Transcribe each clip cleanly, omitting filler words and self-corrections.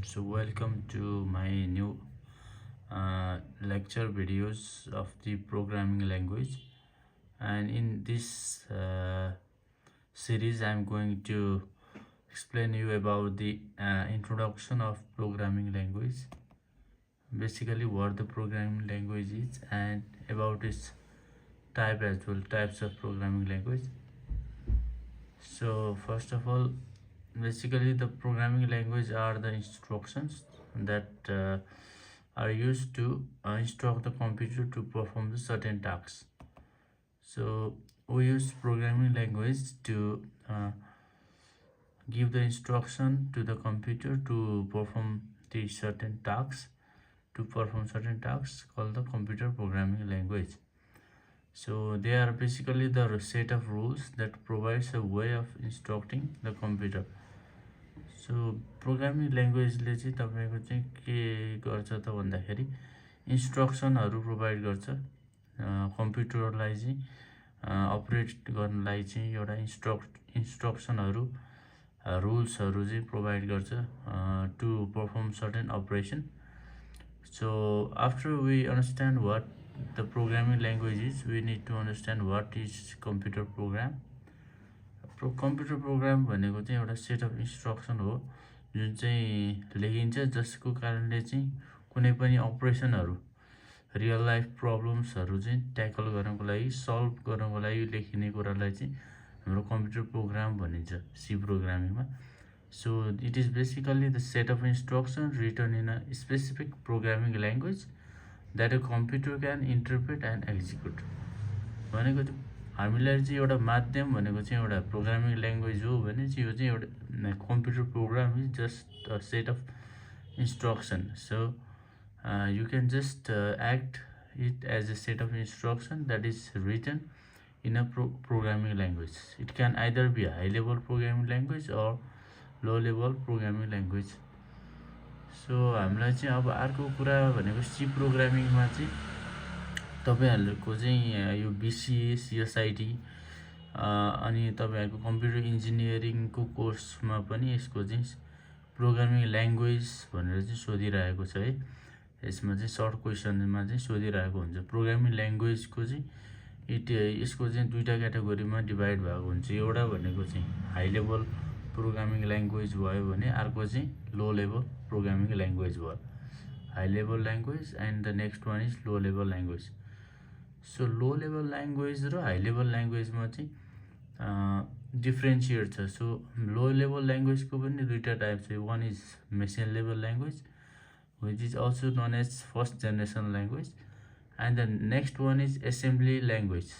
So welcome to my new lecture videos of the programming language, and in this series I'm going to explain you about the introduction of programming language, basically what the programming language is and about its type as well, types of programming language. So first of all, basically the programming language are the instructions that are used to instruct the computer to perform the certain tasks. So we use programming language to give the instruction to the computer to perform the certain tasks, called the computer programming language. So they are basically the set of rules that provides a way of instructing the computer. So programming ल्याङ्ग्वेजले चाहिँ तपाईँको चाहिँ के गर्छ त भन्दाखेरि इन्स्ट्रक्सनहरू provide गर्छ कम्प्युटरलाई चाहिँ अपरेट गर्नलाई चाहिँ एउटा इन्स्ट्रक्सनहरू रुल्सहरू चाहिँ प्रोभाइड गर्छ to perform certain operation. So after we understand what the programming language is, we need to understand what is computer program. Computer program भनेको चाहिँ एउटा सेट अफ इन्स्ट्रक्सन हो जुन चाहिँ लेखिन्छ, जसको कारणले चाहिँ कुनै पनि अपरेसनहरू, रियल लाइफ प्रब्लम्सहरू चाहिँ ट्याकल गर्नको लागि, सल्भ गर्नको लागि लेखिने कुरालाई चाहिँ हाम्रो कम्प्युटर प्रोग्राम भनिन्छ सी प्रोग्रामिङमा. So it is basically the set of instruction written in a specific programming language that a computer can interpret and execute. भनेको चाहिँ हामीलाई चाहिँ एउटा माध्यम भनेको चाहिँ एउटा प्रोग्रामिङ ल्याङ्ग्वेज हो भने चाहिँ यो चाहिँ एउटा computer program is just a set of instruction. So you can just act it as a set of instruction that is written in a programming language. It can either be a high level programming language or low level programming language. So हामीलाई चाहिँ अब अर्को कुरा भनेको C प्रोग्रामिङमा चाहिँ तपाईहरुको चाहिँ यो बीसीए सीएसआईटी अनि तपाईहरुको कम्प्युटर इन्जिनियरिङको कोर्समा पनि यसको चाहिँ प्रोग्रामिङ ल्याङ्ग्वेज भनेर चाहिँ सोधिरहेको छ है. यसमा चाहिँ सर्ट क्वेसनमा चाहिँ सोधिरहेको हुन्छ. प्रोग्रामिङ ल्याङ्ग्वेजको चाहिँ यसको चाहिँ दुईटा क्याटेगोरीमा डिभाइड भएको हुन्छ. एउटा भनेको चाहिँ हाई लेभल प्रोग्रामिङ ल्याङ्ग्वेज भयो भने अर्को चाहिँ लो लेभल प्रोग्रामिङ ल्याङ्ग्वेज भयो. High level language and the next one is low level language. So low level language र हाई लेभल ल्याङ्ग्वेजमा चाहिँ डिफ्रेन्सिएट छ. सो लो लेभल ल्याङ्ग्वेजको पनि दुईटा टाइप छ. One is machine level language which is also known as first generation language, and the next one is assembly language.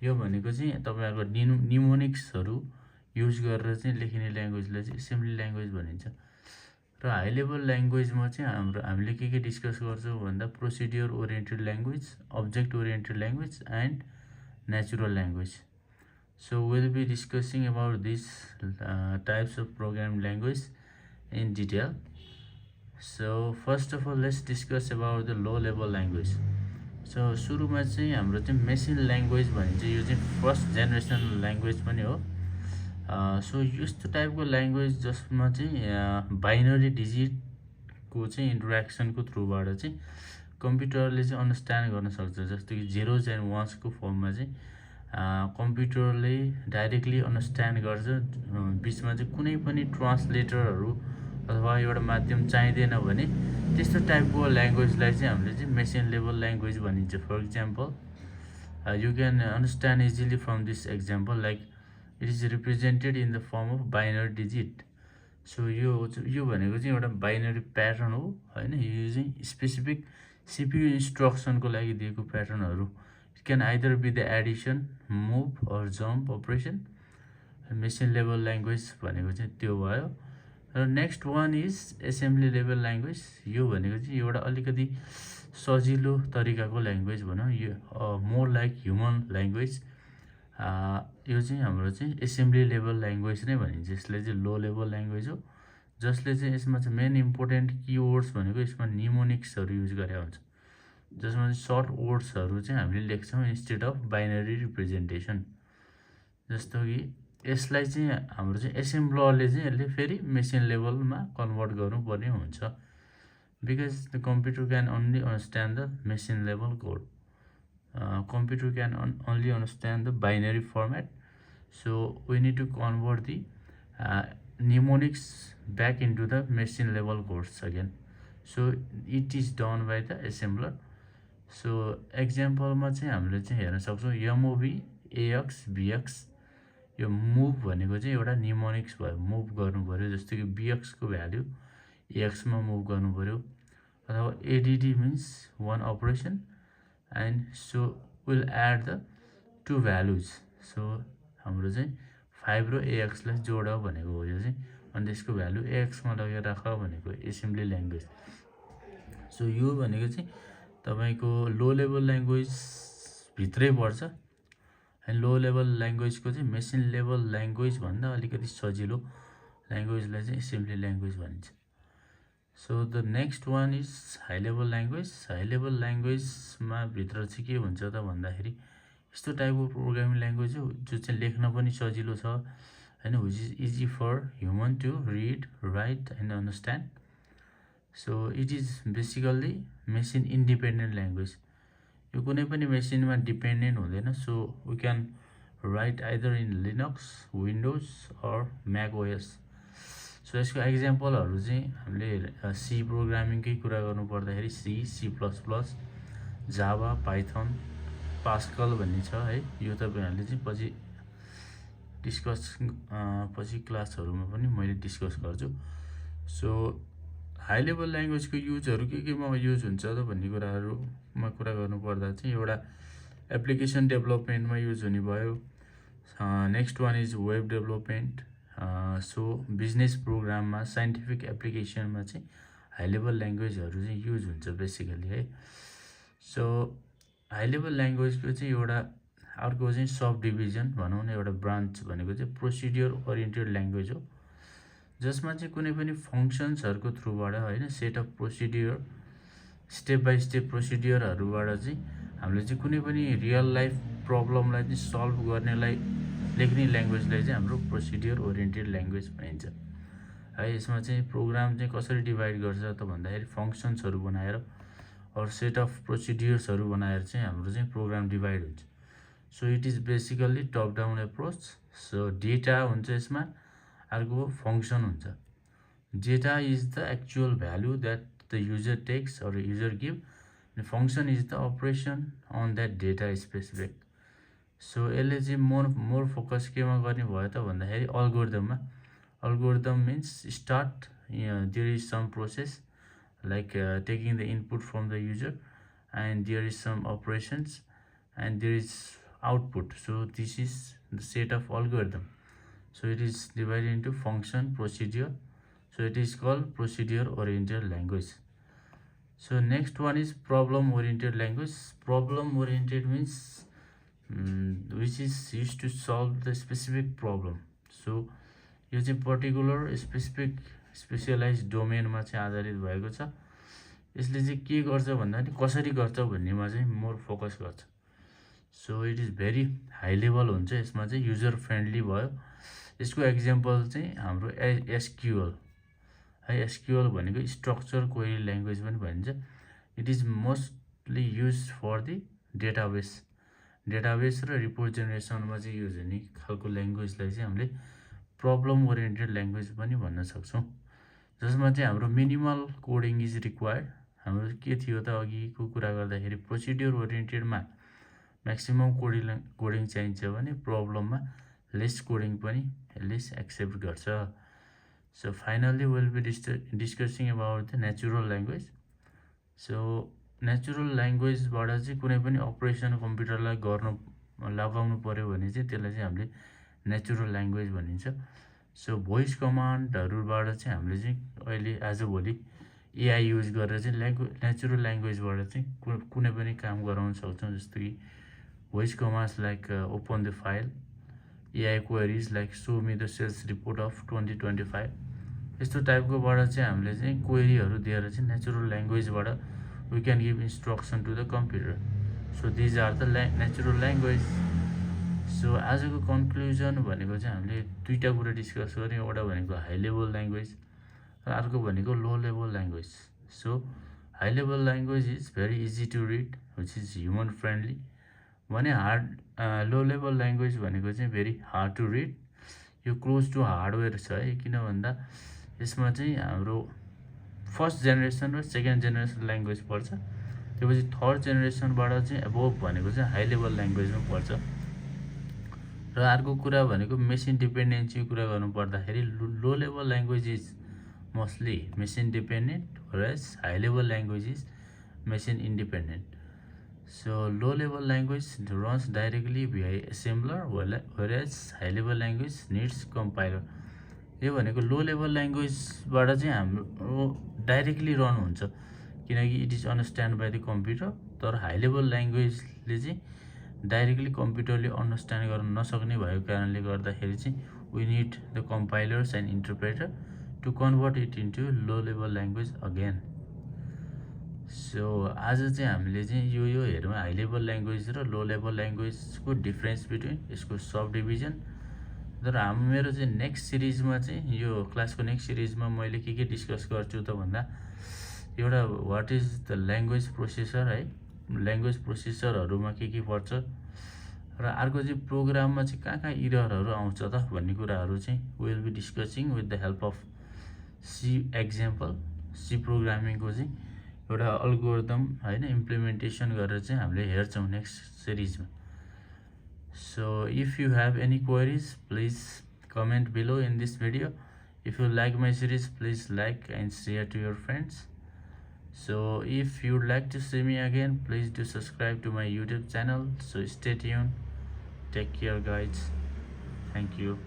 यो भनेको चाहिँ तपाईहरुको न्युमोनिक्सहरु युज गरेर चाहिँ लेखिने ल्याङ्ग्वेजलाई चाहिँ एसेम्बली ल्याङ्ग्वेज भनिन्छ. र हाई लेभल ल्याङ्ग्वेजमा चाहिँ हामीले के डिस्कस गर्छौं भन्दा procedure oriented language, object oriented language and natural language. So we'll be discussing about these types of programming language in detail. So first of all, let's discuss about the low level language. So सुरुमा चाहिँ हाम्रो चाहिँ machine language भनिन्छ. यो चाहिँ first generation language पनि हो. So यस्तो टाइपको ल्याङ्ग्वेज जसमा चाहिँ बाइनरी डिजिटको चाहिँ इन्टरेक्सनको थ्रुबाट चाहिँ कम्प्युटरले चाहिँ अन्डरस्ट्यान्ड गर्न सक्छ. जस्तो कि जेरोज एन्ड वान्सको फर्ममा चाहिँ कम्प्युटरले डाइरेक्टली अन्डरस्ट्यान्ड गर्छ. बिचमा चाहिँ कुनै पनि ट्रान्सलेटरहरू अथवा एउटा माध्यम चाहिँदैन भने त्यस्तो टाइपको ल्याङ्ग्वेजलाई चाहिँ हामीले चाहिँ मेसिन लेभल ल्याङ्ग्वेज भनिन्छ. For example, you can understand easily from this example like it is represented in the form of binary digit. So यो भनेको चाहिँ एउटा बाइनरी प्याटर्न हो हैन. यो चाहिँ स्पेसिफिक सीपीयू इन्स्ट्रक्सनको लागि दिएको प्याटर्नहरू. It can either be the addition, move or jump operation. Machine level language भनेको चाहिँ त्यो भयो. र next one is assembly level language. यो भनेको चाहिँ एउटा अलिकति सजिलो तरिकाको ल्याङ्ग्वेज भनौँ. यो मोर लाइक ह्युमन ल्याङ्ग्वेज. यो चाहिँ हाम्रो चाहिँ एसेम्बली लेभल ल्याङ्ग्वेज नै भनिन्छ. यसले चाहिँ लो लेभल ल्याङ्ग्वेज हो, जसले चाहिँ यसमा चाहिँ मेन इम्पोर्टेन्ट किवर्ड्स भनेको यसमा न्युमोनिक्सहरू युज गरेको हुन्छ, जसमा चाहिँ सर्ट वर्ड्सहरू चाहिँ हामीले लेख्छौँ इन्स्टेड अफ बाइनरी रिप्रेजेन्टेसन. जस्तो कि यसलाई चाहिँ हाम्रो चाहिँ एसेम्बलरले चाहिँ यसले फेरि मेसिन लेभलमा कन्भर्ट गर्नुपर्ने हुन्छ because the computer can only understand the machine level code computer can only understand the binary format, so we need to convert the mnemonics back into the machine level codes again, so it is done by the assembler. So example मा चाहिँ हामीले चाहिँ हेर्न सक्छौं mov ax bx यो move भनेको चाहिँ एउटा निमोनिक्स भयो, मुभ गर्नु पर्यो, जस्तो कि bx को भ्यालु ax मा मुभ गर्नु पर्यो, अथवा add means one operation and so we'll add the two values, so हाम्रो चाहिँ 5 र ax लाई जोड भनेको हो यो चाहिँ, अनि त्यसको भ्यालु ax मा लगेर राख भनेको एसेम्बली ल्याङ्ग्वेज. सो यो भनेको चाहिँ तपाईको लो लेभल ल्याङ्ग्वेज भित्रै पर्छ, अनि लो लेभल ल्याङ्ग्वेजको चाहिँ मेसिन लेभल ल्याङ्ग्वेज भन्दा अलिकति सजिलो ल्याङ्ग्वेजलाई चाहिँ एसेम्बली ल्याङ्ग्वेज भनिन्छ. So the next one is high level language. High level language मा भित्र चाहिँ के हुन्छ त भन्दाखेरि यस्तो टाइपको प्रोग्रामिङ ल्याङ्ग्वेज हो जो चाहिँ लेख्न पनि सजिलो छ हैन, which is easy for human to read, write and understand. So it is basically machine independent language. यो कुनै पनि मेसिनमा डिपेन्डेन्ट हुँदैन. So we can write either in Linux, Windows or Mac OS. So यसको एक्जाम्पलहरु चाहिँ हामीले सी प्रोग्रामिङकै कुरा गर्नु पर्दाखेरि C, C plus plus, Java, Python, Pascal भन्ने छ है. यो तपाईहरुले चाहिँ पछि डिस्कस पछि क्लासहरुमा पनि मैले डिस्कस गर्छु. सो हाई लेभल ल्याङ्ग्वेजको युजहरु केमा युज हुन्छ त भन्ने कुराहरुमा कुरा गर्नु पर्दा चाहिँ एउटा एप्लिकेसन डेभलपमेन्टमा युज हुने भयो. Next one is web development. So business प्रोग्राममा, साइन्टिफिक एप्लिकेसनमा चाहिँ हाई लेभल ल्याङ्ग्वेजहरु चाहिँ युज हुन्छ बेसिकली है. सो हाई लेभल ल्याङ्ग्वेजको चाहिँ एउटा अर्को चाहिँ सब डिभिजन भनौं न, एउटा ब्रान्च भनेको चाहिँ प्रोसिड्युर ओरिएन्टेड ल्याङ्ग्वेज हो, जसमा चाहिँ कुनै पनि फंक्सन्सहरुको थ्रुबाट हैन set of procedure, step by step प्रोसिड्युरहरुबाट चाहिँ हामीले चाहिँ कुनै पनि रियल लाइफ प्रब्लमलाई चाहिँ सल्भ गर्नेलाई लेख्ने ल्याङ्ग्वेजलाई चाहिँ हाम्रो प्रोसिड्युर ओरिएन्टेड ल्याङ्ग्वेज भनिन्छ है. यसमा चाहिँ प्रोग्राम चाहिँ कसरी डिभाइड गर्छ त भन्दाखेरि फंक्सन्सहरु बनाएर और सेट अफ प्रोसिड्युर्सहरु बनाएर चाहिँ हाम्रो चाहिँ प्रोग्राम डिभाइड हुन्छ. So it is basically top down approach. So data हुन्छ यसमा, अर्को फंक्सन हुन्छ. Data is the actual value that the user takes or user give, and function is the operation on that data specific. So यसले चाहिँ more focus केमा गर्ने भयो त भन्दाखेरि अल्गोरिदममा. Algorithm means start there is some process like taking the input from the user and there is some operations and there is output. So this is the set of algorithm. So it is divided into function, procedure. So it is called procedure oriented language. So next one is problem oriented language. Problem oriented means which is used to solve the specific problem. So यो चाहिँ particular specific specialised डोमेनमा चाहिँ आधारित भएको छ. यसले चाहिँ के गर्छ भन्दाखेरि कसरी गर्छ भन्नेमा चाहिँ मोर फोकस गर्छ. So it is very high level हुन्छ. यसमा चाहिँ युजर फ्रेन्डली भयो. यसको एक्जाम्पल चाहिँ हाम्रो एसक्यूएल है. एसक्यूएल भनेको स्ट्रक्चर क्वेरी ल्याङ्ग्वेज पनि भनिन्छ. It is mostly use for the database र रिपोर्ट जेनेरेसनमा चाहिँ युज हुने खालको ल्याङ्ग्वेजलाई चाहिँ हामीले प्रब्लम ओरिएन्टेड ल्याङ्ग्वेज पनि भन्न सक्छौं, जसमा चाहिँ हाम्रो मिनिमल कोडिङ इज रिक्वायर्ड. हाम्रो के थियो त अघिको कुरा गर्दाखेरि प्रोसिड्युर ओरिएन्टेडमा म्याक्सिमम कोडिङ चाहिन्छ भने प्रब्लममा लेस कोडिङ पनि यसले एक्सेप्ट गर्छ. So finally we'll be discussing about the natural language. So natural language बाट चाहिँ कुनै पनि अपरेसन कम्प्युटरलाई गर्न लगाउनु पर्यो भने चाहिँ त्यसलाई चाहिँ हामीले नेचुरल ल्याङ्ग्वेज भनिन्छ. सो भोइस कमान्डहरुबाट चाहिँ हामीले चाहिँ अहिले आजभोलि एआई युज गरेर चाहिँ नेचुरल ल्याङ्ग्वेजबाट चाहिँ कुनै पनि काम गराउन सक्छौं, जस्तो कि voice commands like open the file, AI queries like show me the sales report of 2025. यस्तो टाइपको बाट चाहिँ हामीले चाहिँ क्वेरीहरु दिएर चाहिँ natural ल्याङ्ग्वेजबाट we can give instruction to the computer. So these are the natural language. So आजको कन्क्लुजन भनेको चाहिँ हामीले दुईवटा कुरा डिस्कस गऱ्यौँ। एउटा भनेको हाई लेभल ल्याङ्ग्वेज र अर्को भनेको low level language. So high level language is very easy to read which is human friendly भने लो लेभल ल्याङ्ग्वेज भनेको चाहिँ भेरी हार्ड टु रिड, यो क्लोज टु हार्डवेयर छ है। किन भन्दा यसमा चाहिँ हाम्रो फर्स्ट जेनेरेसन र सेकेन्ड जेनेरेसन ल्याङ्ग्वेज पर्छ, त्यसपछि थर्ड जेनेरेसनबाट चाहिँ एबोभ भनेको चाहिँ हाई लेभल ल्याङ्ग्वेजमा पर्छ। र अर्को कुरा भनेको मेसिन डिपेन्डेन्सीको कुरा गर्नु पर्दाखेरि low level language is mostly machine dependent whereas high level language is machine independent. So low level language runs directly via assembler whereas high level language needs compiler. यो भनेको लो लेभल ल्याङ्ग्वेजबाट चाहिँ हाम्रो directly run हुन्छ किनकि it is understand by the computer, तर high level ल्याङ्ग्वेजले चाहिँ directly कम्प्युटरले understand गर्न नसक्ने भएको कारणले गर्दाखेरि चाहिँ we need the compilers and interpreter to convert it into low level language again. So आज चाहिँ हामीले चाहिँ यो हेरौँ हाई लेभल ल्याङ्ग्वेज र लो लेभल ल्याङ्ग्वेजको डिफ्रेन्स बिट्विन यसको सब डिभिजन। तर मेरो चाहिँ नेक्स्ट सिरिजमा चाहिँ यो क्लासको नेक्स्ट सिरिजमा मैले के डिस्कस गर्छु त भन्दा एउटा what is the language processor है, ल्याङ्ग्वेज प्रोसेसरहरूमा के पर्छ र अर्को चाहिँ प्रोग्राममा चाहिँ कहाँ इररहरू आउँछ त भन्ने कुराहरू चाहिँ will be discussing with the help of C example. C प्रोग्रामिङको चाहिँ एउटा अल्गोरिदम हैन इम्प्लिमेन्टेसन गरेर चाहिँ हामीले हेर्छौँ next series. So if you have any queries please comment below in this video. If you like my series please like and share to your friends. So if you like to see me again please do subscribe to my YouTube channel. So stay tune, take care guys, thank you.